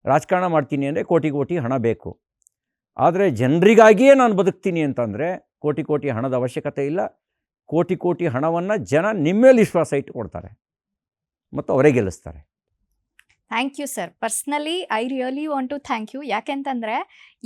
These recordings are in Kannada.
ರಾಜಕಾರಣ ಮಾಡ್ತೀನಿ ಅಂದರೆ ಕೋಟಿ ಕೋಟಿ ಹಣ ಬೇಕು. ಆದರೆ ಜನರಿಗಾಗಿಯೇ ನಾನು ಬದುಕ್ತೀನಿ ಅಂತಂದರೆ ಕೋಟಿ ಕೋಟಿ ಹಣದ ಅವಶ್ಯಕತೆ ಇಲ್ಲ. ಕೋಟಿ ಕೋಟಿ ಹಣವನ್ನು ಜನ ನಿಮ್ಮ ಮೇಲೆ ವಿಶ್ವಾಸ ಇಟ್ಟುಕೊಡ್ತಾರೆ ಮತ್ತು ಅವರೇ ಗೆಲ್ಲಿಸ್ತಾರೆ. Thank you sir. Personally I really want to thank you. ಯಾಕೆಂತಂದರೆ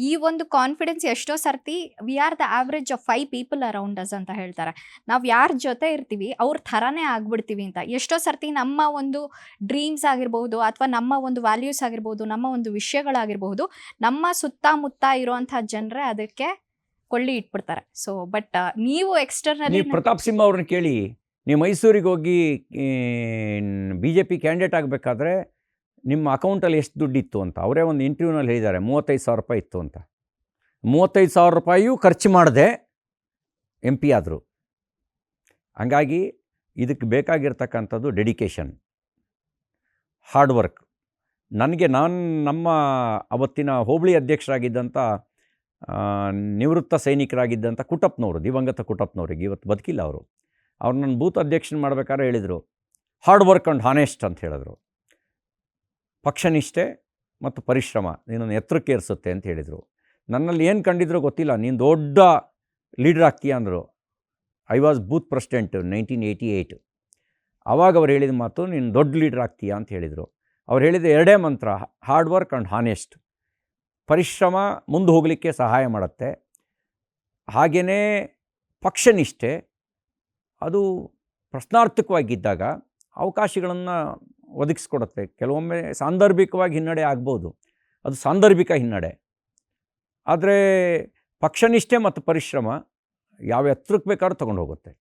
ಈ ಒಂದು ಕಾನ್ಫಿಡೆನ್ಸ್ ಎಷ್ಟೋ ಸರ್ತಿ we are the average of 5 people around us ಅಂತ ಹೇಳ್ತಾರೆ. ನಾವು ಯಾರ ಜೊತೆ ಇರ್ತೀವಿ ಅವ್ರ ಥರನೇ ಆಗ್ಬಿಡ್ತೀವಿ ಅಂತ. ಎಷ್ಟೋ ಸರ್ತಿ ನಮ್ಮ ಒಂದು ಡ್ರೀಮ್ಸ್ ಆಗಿರ್ಬೋದು ಅಥವಾ ನಮ್ಮ ಒಂದು ವ್ಯಾಲ್ಯೂಸ್ ಆಗಿರ್ಬೋದು, ನಮ್ಮ ಒಂದು ವಿಷಯಗಳಾಗಿರ್ಬೋದು, ನಮ್ಮ ಸುತ್ತಮುತ್ತ ಇರೋವಂಥ ಜನರೇ ಅದಕ್ಕೆ ಕೊಳ್ಳಿ ಇಟ್ಬಿಡ್ತಾರೆ. ಸೊ ಬಟ್ ನೀವು ಎಕ್ಸ್ಟರ್ನಲಿ ನೀವು ಪ್ರತಾಪ್ ಸಿಂಹ ಅವ್ರನ್ನ ಕೇಳಿ, ನೀವು ಮೈಸೂರಿಗೆ ಹೋಗಿ BJP ಕ್ಯಾಂಡಿಡೇಟ್ ಆಗಬೇಕಾದ್ರೆ ನಿಮ್ಮ ಅಕೌಂಟಲ್ಲಿ ಎಷ್ಟು ದುಡ್ಡಿತ್ತು ಅಂತ ಅವರೇ ಒಂದು ಇಂಟರ್ವ್ಯೂನಲ್ಲಿ ಹೇಳಿದ್ದಾರೆ. 35,000 ರೂಪಾಯಿ ಇತ್ತು ಅಂತ. 35,000 ರೂಪಾಯಿಯೂ ಖರ್ಚು ಮಾಡದೆ MP ಆದರು. ಹಂಗಾಗಿ ಇದಕ್ಕೆ ಬೇಕಾಗಿರ್ತಕ್ಕಂಥದ್ದು ಡೆಡಿಕೇಶನ್, ಹಾರ್ಡ್ ವರ್ಕ್. ನಮ್ಮ ಅವತ್ತಿನ ಹೋಬಳಿ ಅಧ್ಯಕ್ಷರಾಗಿದ್ದಂಥ ನಿವೃತ್ತ ಸೈನಿಕರಾಗಿದ್ದಂಥ ಕುಟಪ್ಪನವರು, ದಿವಂಗತ ಕುಟಪ್ಪನವ್ರಿಗೆ ಇವತ್ತು ಬದುಕಿಲ್ಲ ಅವರು. ನನ್ನ ಬೂತ್ ಅಧ್ಯಕ್ಷನ ಮಾಡಬೇಕಾದ್ರೆ ಹೇಳಿದರು, ಹಾರ್ಡ್ ವರ್ಕ್ ಆ್ಯಂಡ್ ಹಾನೆಸ್ಟ್ ಅಂತ ಹೇಳಿದ್ರು. ಪಕ್ಷನಿಷ್ಠೆ ಮತ್ತು ಪರಿಶ್ರಮ ನೀನನ್ನು ಎತ್ತರಕ್ಕೆ ಏರಿಸುತ್ತೆ ಅಂತ ಹೇಳಿದರು. ನನ್ನಲ್ಲಿ ಏನು ಕಂಡಿದ್ರೋ ಗೊತ್ತಿಲ್ಲ, ನೀನು ದೊಡ್ಡ ಲೀಡ್ರ್ ಆಗ್ತೀಯ ಅಂದರು. I was booth president 1988. ಆವಾಗ ಅವ್ರು ಹೇಳಿದ ಮಾತು, ನೀನು ದೊಡ್ಡ ಲೀಡ್ರ್ ಆಗ್ತೀಯ ಅಂತ ಹೇಳಿದರು. ಅವ್ರು ಹೇಳಿದ ಎರಡೇ ಮಂತ್ರ, ಹಾರ್ಡ್ ವರ್ಕ್ ಆ್ಯಂಡ್ ಹಾನೆಸ್ಟ್. ಪರಿಶ್ರಮ ಮುಂದೆ ಹೋಗಲಿಕ್ಕೆ ಸಹಾಯ ಮಾಡುತ್ತೆ. ಹಾಗೆಯೇ ಪಕ್ಷನಿಷ್ಠೆ, ಅದು ಪ್ರಶ್ನಾರ್ಥಕವಾಗಿದ್ದಾಗ ಅವಕಾಶಗಳನ್ನು ಒದಗಿಸ್ಕೊಡುತ್ತೆ. ಕೆಲವೊಮ್ಮೆ ಸಾಂದರ್ಭಿಕವಾಗಿ ಹಿನ್ನಡೆ ಆಗ್ಬೋದು, ಅದು ಸಾಂದರ್ಭಿಕ ಹಿನ್ನಡೆ. ಆದರೆ ಪಕ್ಷನಿಷ್ಠೆ ಮತ್ತು ಪರಿಶ್ರಮ ಯಾವ ಎತ್ತರಕ್ಕೆ ಬೇಕಾದ್ರೂ ತೊಗೊಂಡು ಹೋಗುತ್ತೆ.